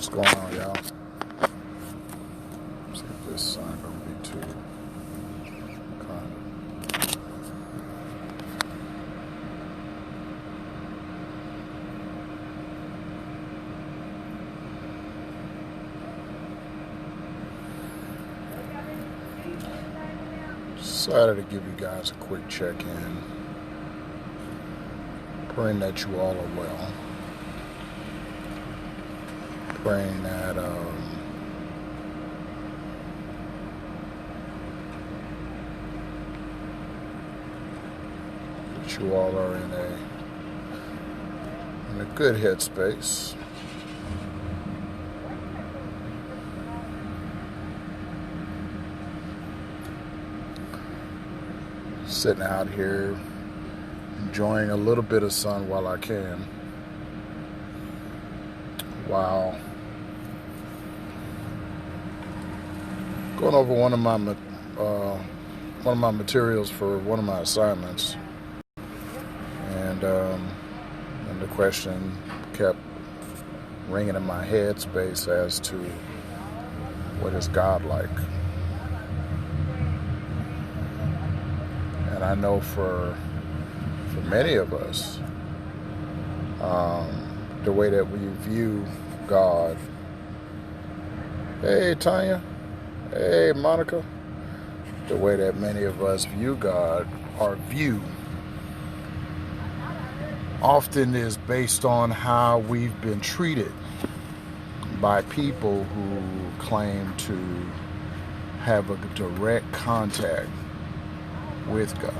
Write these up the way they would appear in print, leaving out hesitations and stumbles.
What's going on, y'all? See if this sign gonna be too kind Decided to give you guys a quick check-in. Praying that you all are well. Praying that you all are in a good headspace. Sitting out here enjoying a little bit of sun while I can. While going over one of my materials for one of my assignments, and the question kept ringing in my head space as to what is God like. And I know for many of us, the way that we view God. Hey, Tanya. Hey, Monica. The way that many of us view God, our view, often is based on how we've been treated by people who claim to have a direct contact with God.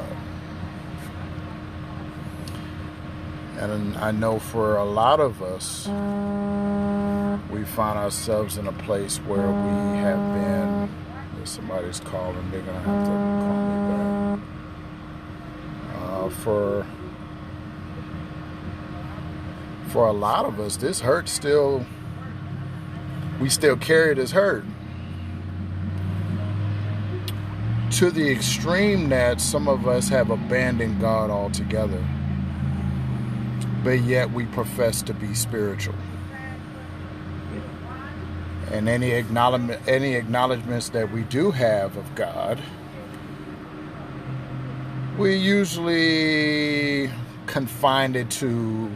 And I know for a lot of us, we find ourselves in a place where we have been, if somebody's calling, they're going to have to call me back. For a lot of us, this hurt still, we still carry this hurt. To the extreme that some of us have abandoned God altogether, but yet we profess to be spiritual. And any acknowledgments that we do have of God, we usually confine it to,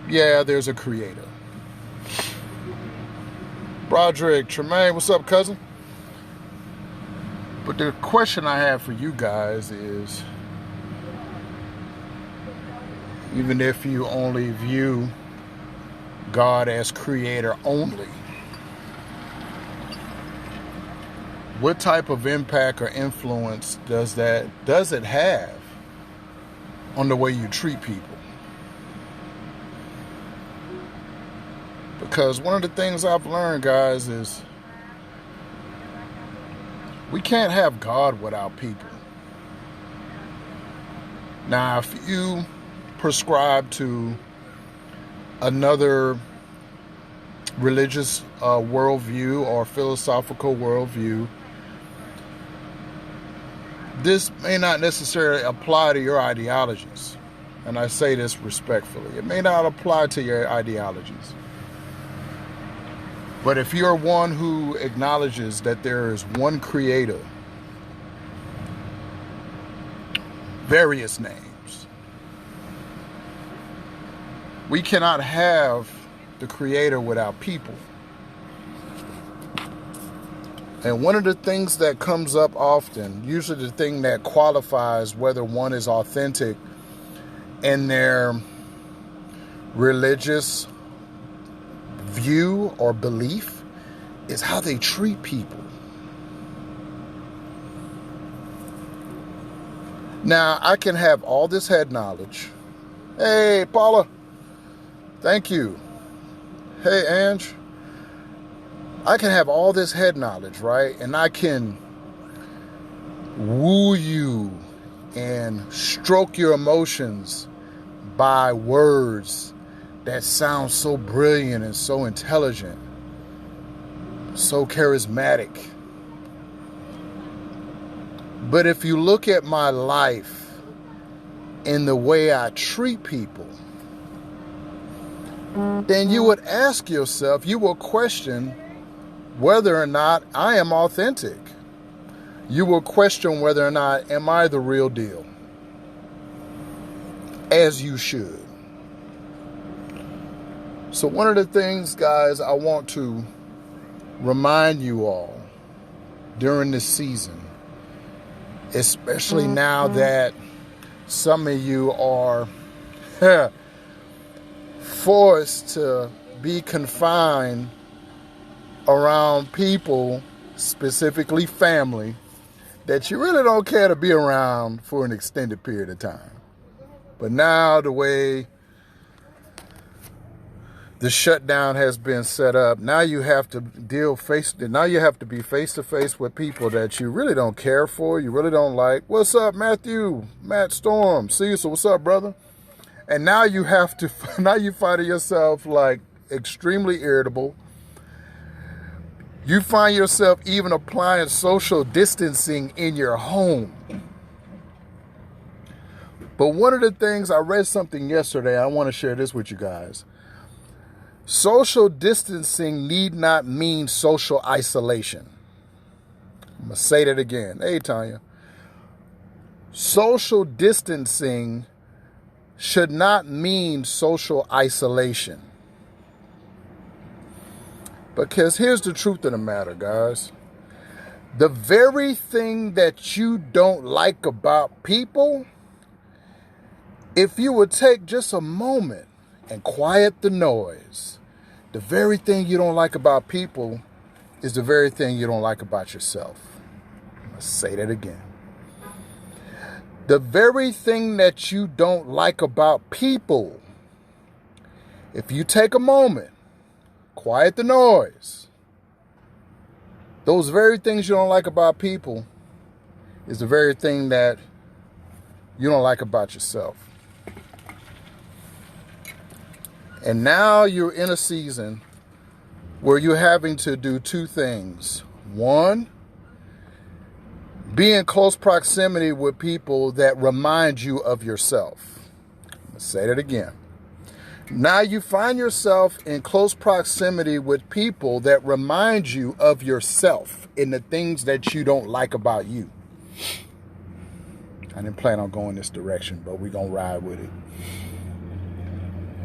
yeah, there's a creator. Broderick, Tremaine, what's up, cousin? But the question I have for you guys is, even if you only view God as creator only, what type of impact or influence does it have on the way you treat people? Because one of the things I've learned, guys, is we can't have God without people. Now, if you prescribe to another religious worldview or philosophical worldview, this may not necessarily apply to your ideologies. And I say this respectfully. It may not apply to your ideologies. But if you're one who acknowledges that there is one creator, various names, we cannot have the creator without people. And one of the things that comes up often, usually the thing that qualifies whether one is authentic in their religious view or belief, is how they treat people. Now, I can have all this head knowledge. Hey, Paula. Thank you. Hey, Ange. I can have all this head knowledge, right? And I can woo you and stroke your emotions by words that sound so brilliant and so intelligent, so charismatic. But if you look at my life in the way I treat people, then you would ask yourself, you will question whether or not I am authentic. You will question whether or not am I the real deal, as you should. So one of the things, guys, I want to remind you all during this season, especially now that some of you are forced to be confined around people, specifically family, that you really don't care to be around for an extended period of time. But now the way the shutdown has been set up, now you have to be face to face with people that you really don't care for, you really don't like. What's up, Matthew? Matt Storm, Cecil, what's up, brother? And now you find yourself like extremely irritable. You find yourself even applying social distancing in your home. But one of the things, I read something yesterday, I want to share this with you guys. Social distancing need not mean social isolation. I'm going to say that again. Hey, Tanya. Social distancing should not mean social isolation. Because here's the truth of the matter, guys. The very thing that you don't like about people, if you would take just a moment and quiet the noise, the very thing you don't like about people is the very thing you don't like about yourself. Let's say that again. The very thing that you don't like about people, if you take a moment, quiet the noise, those very things you don't like about people is the very thing that you don't like about yourself. And now you're in a season where you're having to do two things. One, be in close proximity with people that remind you of yourself. Let's say that again. Now you find yourself in close proximity with people that remind you of yourself in the things that you don't like about you. I didn't plan on going this direction, but we're going to ride with it.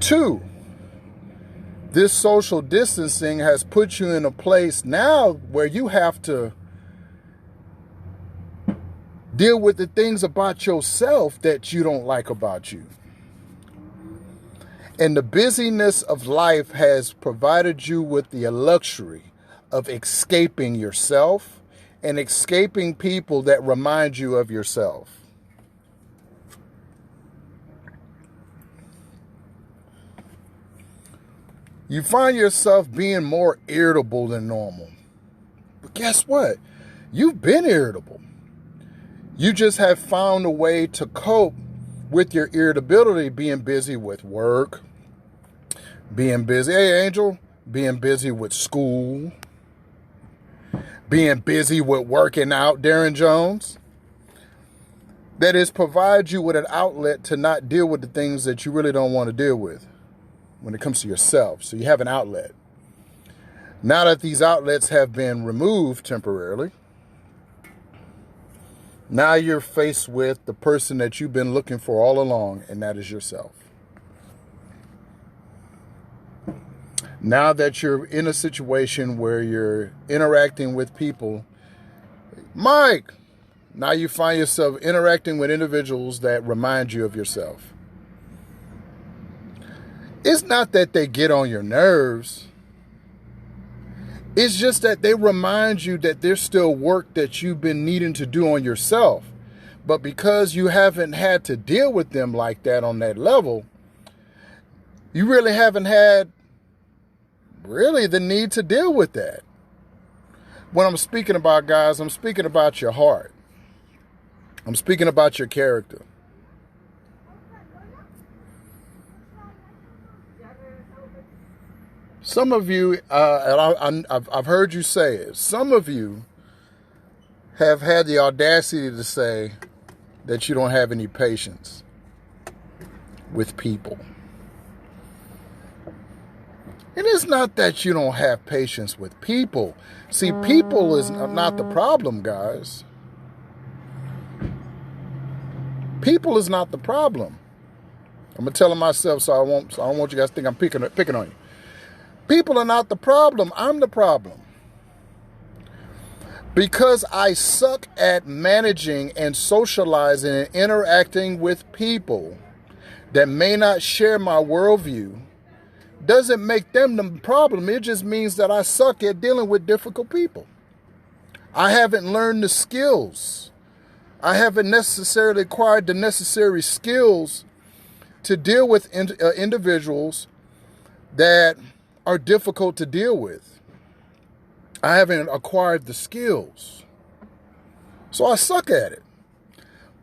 Two, this social distancing has put you in a place now where you have to deal with the things about yourself that you don't like about you. And the busyness of life has provided you with the luxury of escaping yourself and escaping people that remind you of yourself. You find yourself being more irritable than normal. But guess what? You've been irritable. You just have found a way to cope with your irritability, being busy with work, being busy, hey Angel, being busy with school, being busy with working out, Darren Jones. That is, provide you with an outlet to not deal with the things that you really don't want to deal with when it comes to yourself. So you have an outlet. Now that these outlets have been removed temporarily, now you're faced with the person that you've been looking for all along, and that is yourself. Now that you're in a situation where you're interacting with people, Mike, now you find yourself interacting with individuals that remind you of yourself. It's not that they get on your nerves. It's just that they remind you that there's still work that you've been needing to do on yourself. But because you haven't had to deal with them like that on that level, you really haven't had the need to deal with that. When I'm speaking about, guys, I'm speaking about your heart. I'm speaking about your character. Some of you, and I've heard you say it, some of you have had the audacity to say that you don't have any patience with people. And it's not that you don't have patience with people. See, people is not the problem, guys. People is not the problem. I'm gonna tell myself so I don't want you guys to think I'm picking on you. People are not the problem. I'm the problem. Because I suck at managing and socializing and interacting with people that may not share my worldview, doesn't make them the problem. It just means that I suck at dealing with difficult people. I haven't learned the skills. I haven't necessarily acquired the necessary skills to deal with individuals that are difficult to deal with. I haven't acquired the skills. So I suck at it.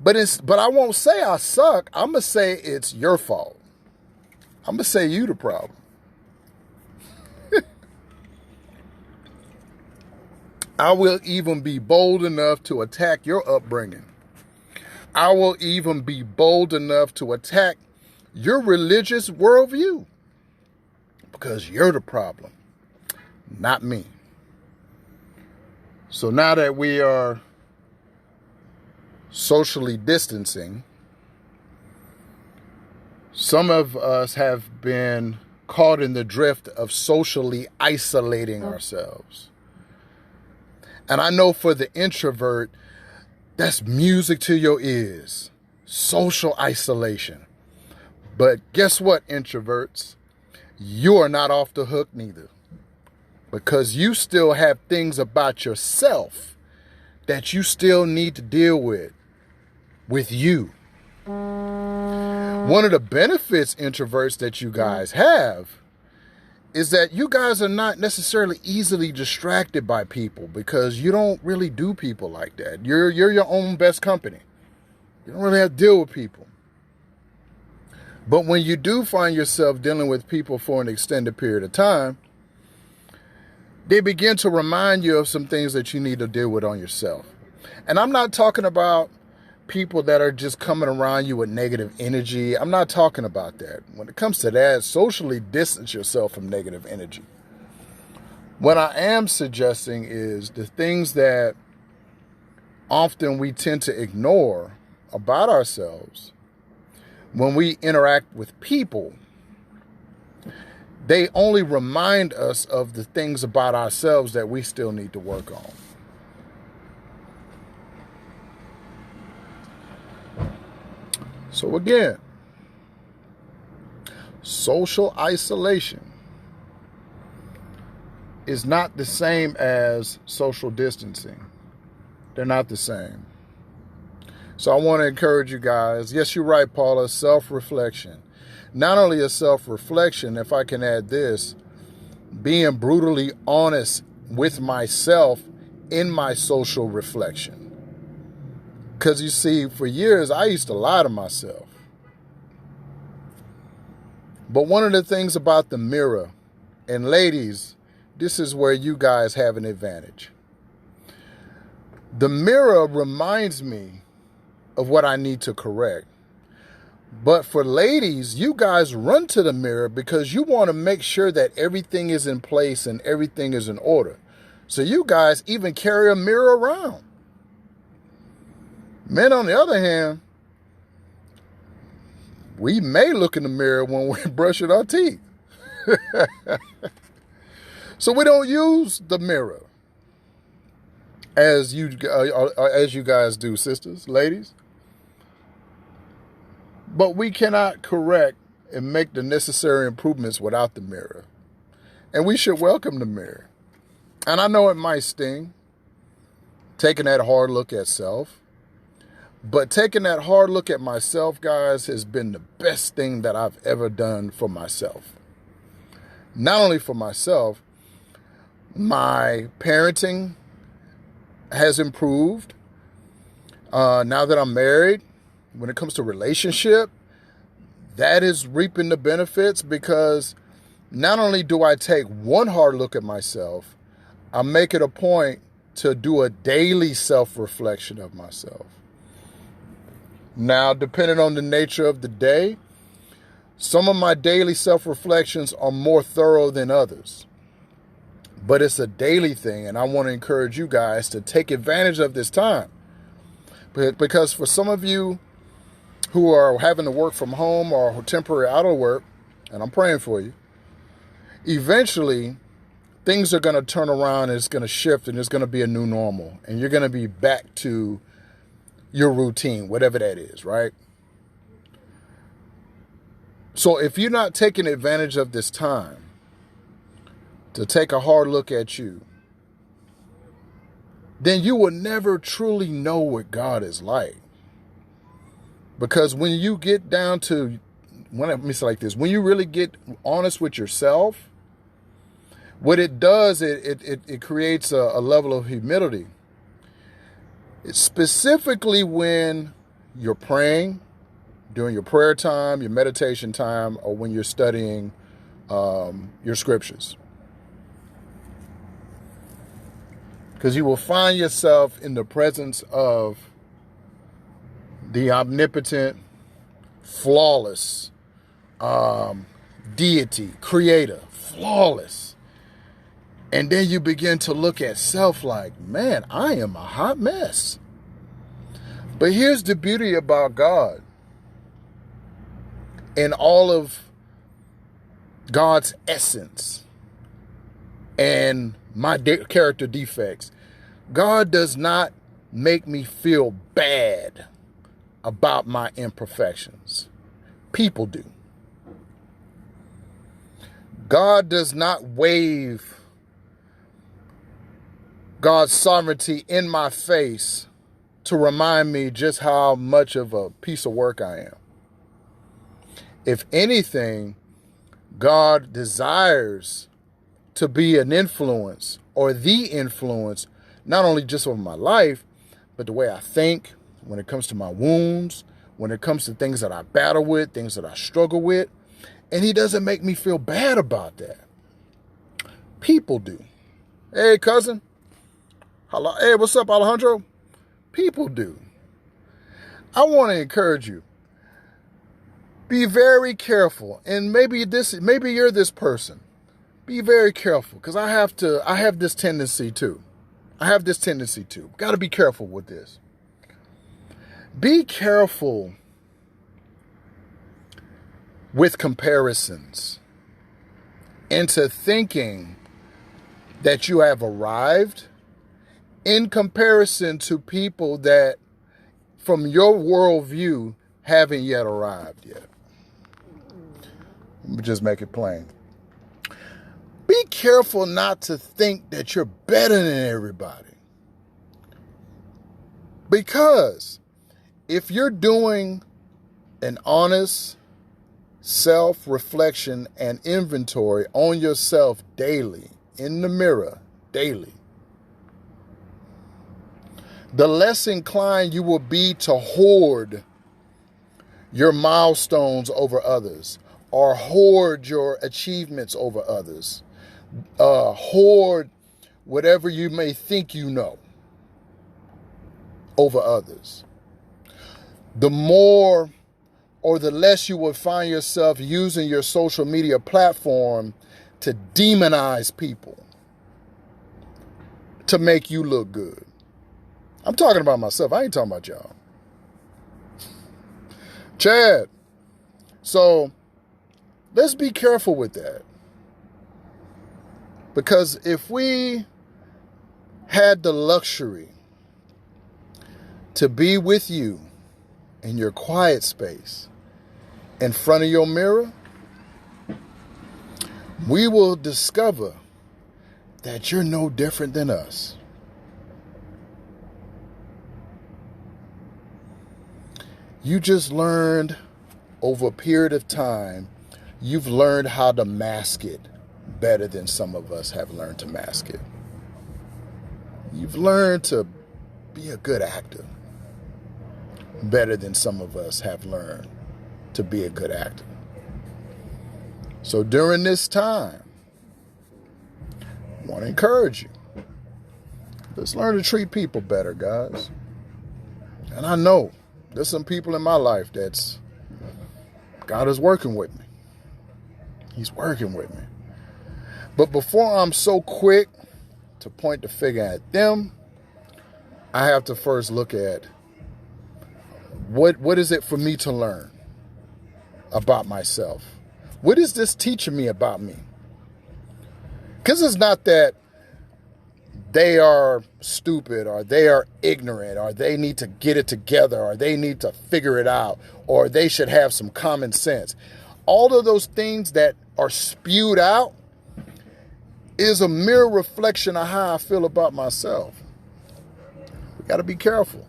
But I won't say I suck. I'm going to say it's your fault. I'm going to say you the problem. I will even be bold enough to attack your upbringing. I will even be bold enough to attack your religious worldview. Because you're the problem, not me. So now that we are socially distancing, some of us have been caught in the drift of socially isolating ourselves. And I know for the introvert, that's music to your ears. Social isolation. But guess what, introverts? You are not off the hook neither. Because you still have things about yourself that you still need to deal with you. One of the benefits, introverts, that you guys have is that you guys are not necessarily easily distracted by people because you don't really do people like that. You're your own best company. You don't really have to deal with people. But when you do find yourself dealing with people for an extended period of time, they begin to remind you of some things that you need to deal with on yourself. And I'm not talking about people that are just coming around you with negative energy. I'm not talking about that. When it comes to that, socially distance yourself from negative energy. What I am suggesting is the things that often we tend to ignore about ourselves when we interact with people. They only remind us of the things about ourselves that we still need to work on. So again, social isolation is not the same as social distancing. They're not the same. So I want to encourage you guys. Yes, you're right, Paula. Self-reflection. Not only a self-reflection, if I can add this, being brutally honest with myself in my social reflection. Because you see, for years, I used to lie to myself. But one of the things about the mirror, and ladies, this is where you guys have an advantage. The mirror reminds me of what I need to correct. But for ladies, you guys run to the mirror because you want to make sure that everything is in place and everything is in order. So you guys even carry a mirror around. Men, on the other hand, we may look in the mirror when we're brushing our teeth. So we don't use the mirror as you guys do, sisters, ladies. But we cannot correct and make the necessary improvements without the mirror. And we should welcome the mirror. And I know it might sting, taking that hard look at self. But taking that hard look at myself, guys, has been the best thing that I've ever done for myself. Not only for myself, my parenting has improved. Now that I'm married, when it comes to relationship, that is reaping the benefits because not only do I take one hard look at myself, I make it a point to do a daily self-reflection of myself. Now, depending on the nature of the day, Some of my daily self-reflections are more thorough than others, but it's a daily thing, and I want to encourage you guys to take advantage of this time. Because for some of you who are having to work from home or temporary out of work, and I'm praying for you, eventually things are going to turn around and it's going to shift and it's going to be a new normal. And you're going to be back to your routine, whatever that is, right? So if you're not taking advantage of this time to take a hard look at you, then you will never truly know what God is like. Because when you get down to, let me say like this, when you really get honest with yourself, what it does, it creates a level of humility. It's specifically when you're praying, during your prayer time, your meditation time, or when you're studying your scriptures. Because you will find yourself in the presence of the omnipotent, flawless deity, creator, flawless. And then you begin to look at self like, man, I am a hot mess. But here's the beauty about God. In all of God's essence and my character defects, God does not make me feel bad about my imperfections. People do. God does not wave God's sovereignty in my face to remind me just how much of a piece of work I am. If anything, God desires to be an influence or the influence, not only just over my life, but the way I think, when it comes to my wounds, when it comes to things that I battle with, things that I struggle with. And he doesn't make me feel bad about that. People do. Hey, cousin. Hello. Hey, what's up, Alejandro? People do. I want to encourage you. Be very careful. And maybe you're this person. Be very careful, because I have this tendency too. Got to be careful with this. Be careful with comparisons into thinking that you have arrived in comparison to people that, from your worldview, haven't yet arrived yet. Let me just make it plain. Be careful not to think that you're better than everybody. Because if you're doing an honest self-reflection and inventory on yourself daily, in the mirror, daily, the less inclined you will be to hoard your milestones over others, or hoard your achievements over others, hoard whatever you may think you know over others. The more or the less you will find yourself using your social media platform to demonize people, to make you look good. I'm talking about myself. I ain't talking about y'all. Chad. So let's be careful with that. Because if we had the luxury to be with you in your quiet space, in front of your mirror, we will discover that you're no different than us. You just learned over a period of time, you've learned how to mask it better than some of us have learned to mask it. You've learned to be a good actor better than some of us have learned to be a good actor. So during this time, I want to encourage you. Let's learn to treat people better, guys. And I know there's some people in my life that's God is working with me. He's working with me. But before I'm so quick to point the finger at them, I have to first look at what is it for me to learn about myself? What is this teaching me about me? Because it's not that they are stupid or they are ignorant or they need to get it together or they need to figure it out or they should have some common sense. All of those things that are spewed out is a mere reflection of how I feel about myself. We got to be careful.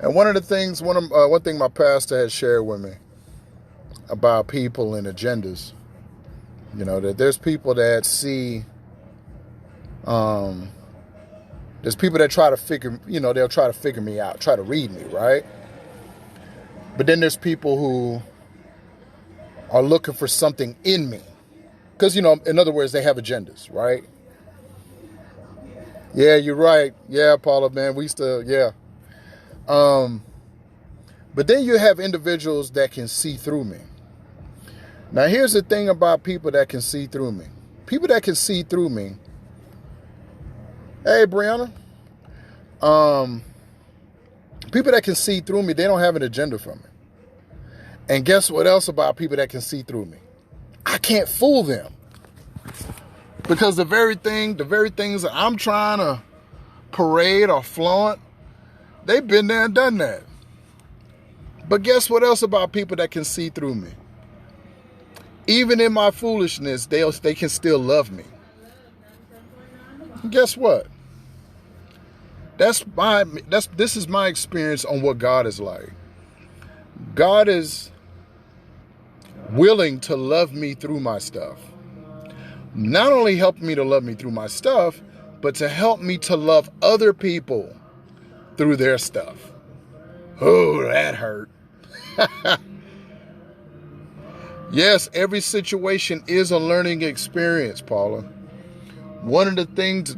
And one thing my pastor had shared with me about people and agendas, that there's people that see, there's people that try to figure, they'll try to figure me out, try to read me, right? But then there's people who are looking for something in me. Because, in other words, they have agendas, right? Yeah, you're right. Yeah, Paula, man, yeah. But then you have individuals that can see through me. Now, here's the thing about people that can see through me. People that can see through me. Hey, Brianna. People that can see through me, they don't have an agenda for me. And guess what else about people that can see through me? I can't fool them. Because the very things that I'm trying to parade or flaunt, they've been there and done that. But guess what else about people that can see through me? Even in my foolishness, they can still love me. And guess what? This is my experience on what God is like. God is willing to love me through my stuff. Not only helping me to love me through my stuff, but to help me to love other people through their stuff. Oh, that hurt. Yes, every situation is a learning experience, Paula. One of the things,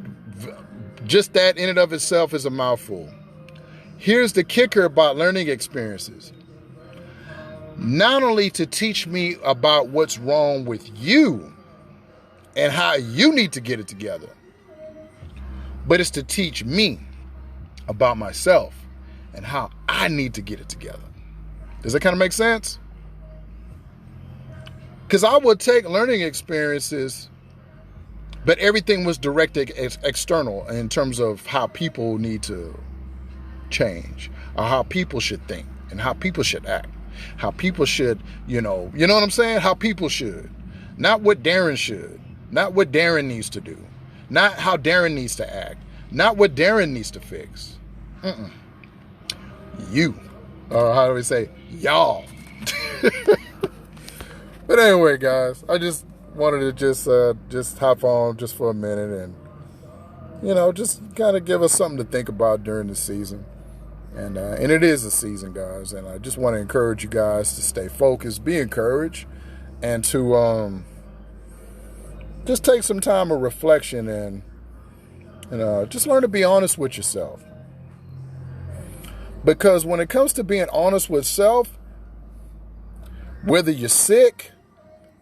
just that in and of itself is a mouthful. Here's the kicker about learning experiences. Not only to teach me about what's wrong with you and how you need to get it together, but it's to teach me about myself and how I need to get it together. Does that kind of make sense? Because I would take learning experiences, but everything was directed external in terms of how people need to change or how people should think and how people should act. How people should, you know what I'm saying? How people should. Not what Darren should. Not what Darren needs to do. Not how Darren needs to act. Not what Darren needs to fix. You. Or how do we say? Y'all. But anyway, guys, I just wanted to just hop on just for a minute and, just kind of give us something to think about during the season. And it is a season, guys. And I just want to encourage you guys to stay focused, be encouraged, and to just take some time of reflection and just learn to be honest with yourself. Because when it comes to being honest with self, whether you're sick,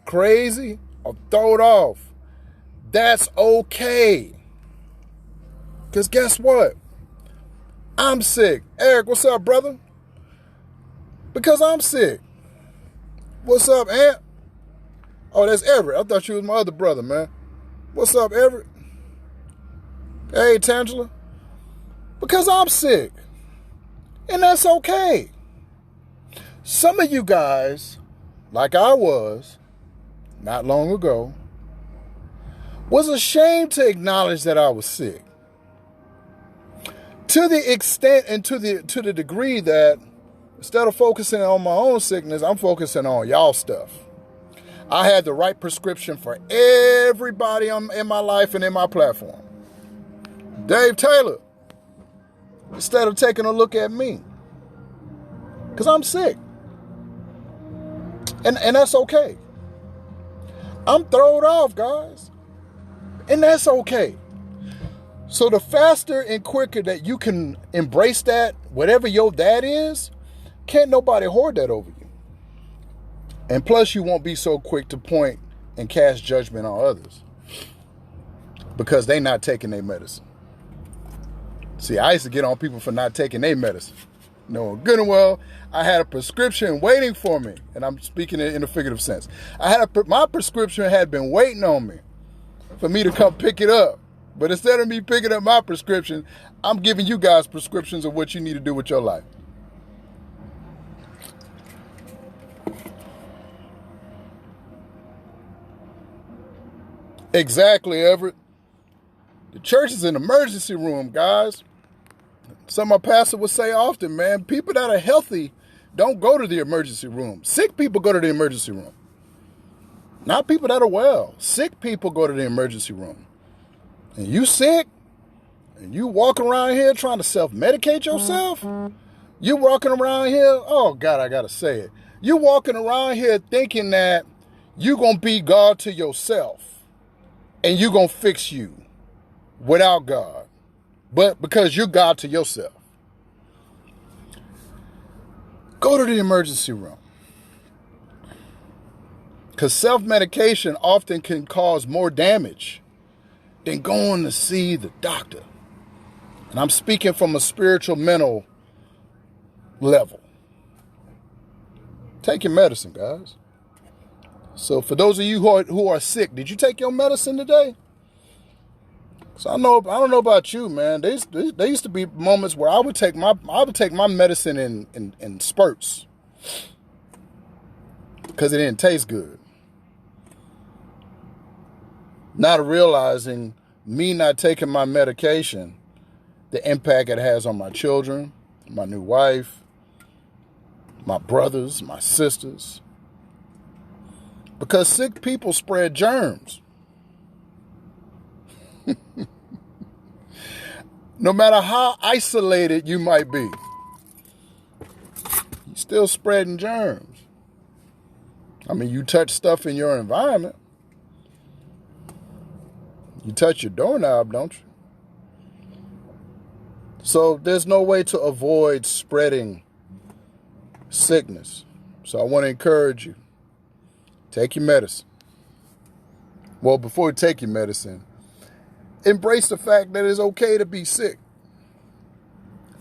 crazy, or thrown off, that's okay. Because guess what? I'm sick. Eric, what's up, brother? Because I'm sick. What's up, Aunt? Oh, that's Everett. I thought you was my other brother, man. What's up, Everett? Hey, Tangela. Because I'm sick. And that's okay. Some of you guys, like I was, not long ago, was ashamed to acknowledge that I was sick. To the extent and to the degree that instead of focusing on my own sickness, I'm focusing on y'all stuff. I had the right prescription for everybody in my life and in my platform. Dave Taylor, instead of taking a look at me, because I'm sick. And that's okay. I'm thrown off, guys. And that's okay. So the faster and quicker that you can embrace that, whatever your that is, can't nobody hoard that over you. And plus, you won't be so quick to point and cast judgment on others because they not taking their medicine. See, I used to get on people for not taking their medicine. No, good and well, I had a prescription waiting for me, and I'm speaking in a figurative sense. My prescription had been waiting on me for me to come pick it up. But instead of me picking up my prescription, I'm giving you guys prescriptions of what you need to do with your life. Exactly, Everett. The church is an emergency room, guys. Some of my pastors would say often, man, people that are healthy don't go to the emergency room. Sick people go to the emergency room. Not people that are well. Sick people go to the emergency room. And you sick, and you walking around here trying to self-medicate yourself? You walking around here, oh God, I gotta say it. You walking around here thinking that you gonna be God to yourself, and you gonna fix you without God, but because you're God to yourself. Go to the emergency room. Because self-medication often can cause more damage than going to see the doctor. And I'm speaking from a spiritual, mental level. Take your medicine, guys. So for those of you who are sick, did you take your medicine today? So I don't know about you, man. There used to be moments where I would take my medicine in spurts because it didn't taste good. Not realizing me not taking my medication, the impact it has on my children, my new wife, my brothers, my sisters. Because sick people spread germs. No matter how isolated you might be, you're still spreading germs. I mean, you touch stuff in your environment. You touch your doorknob, don't you? So there's no way to avoid spreading sickness. So I want to encourage you, take your medicine. Well, before you take your medicine, embrace the fact that it's okay to be sick.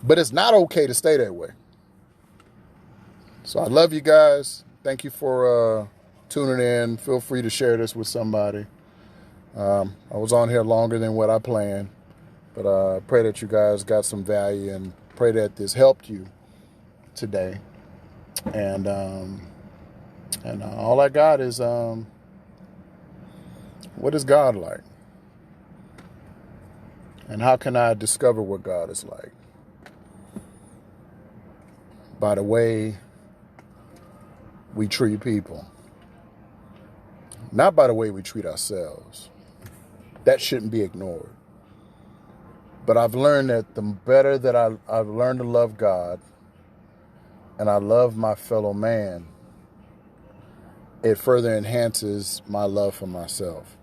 But it's not okay to stay that way. So I love you guys. Thank you for tuning in. Feel free to share this with somebody. I was on here longer than what I planned, but I pray that you guys got some value and pray that this helped you today. And all I got is, what is God like? And how can I discover what God is like? By the way we treat people, not by the way we treat ourselves. That shouldn't be ignored. But I've learned that the better that I've learned to love God and I love my fellow man, it further enhances my love for myself.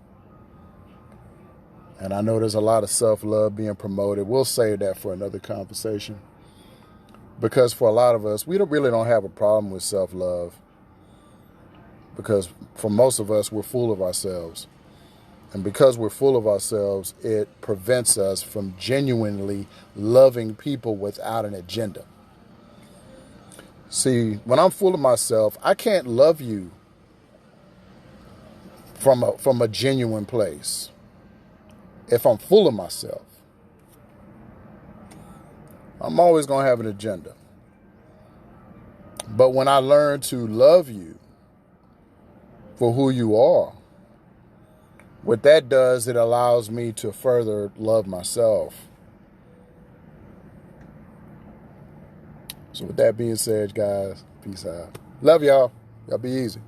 And I know there's a lot of self-love being promoted. We'll save that for another conversation. Because for a lot of us, we really don't have a problem with self-love. Because for most of us, we're full of ourselves. And because we're full of ourselves, it prevents us from genuinely loving people without an agenda. See, when I'm full of myself, I can't love you from a genuine place. If I'm full of myself, I'm always going to have an agenda. But when I learn to love you for who you are, what that does, it allows me to further love myself. So with that being said, guys, peace out. Love y'all. Y'all be easy.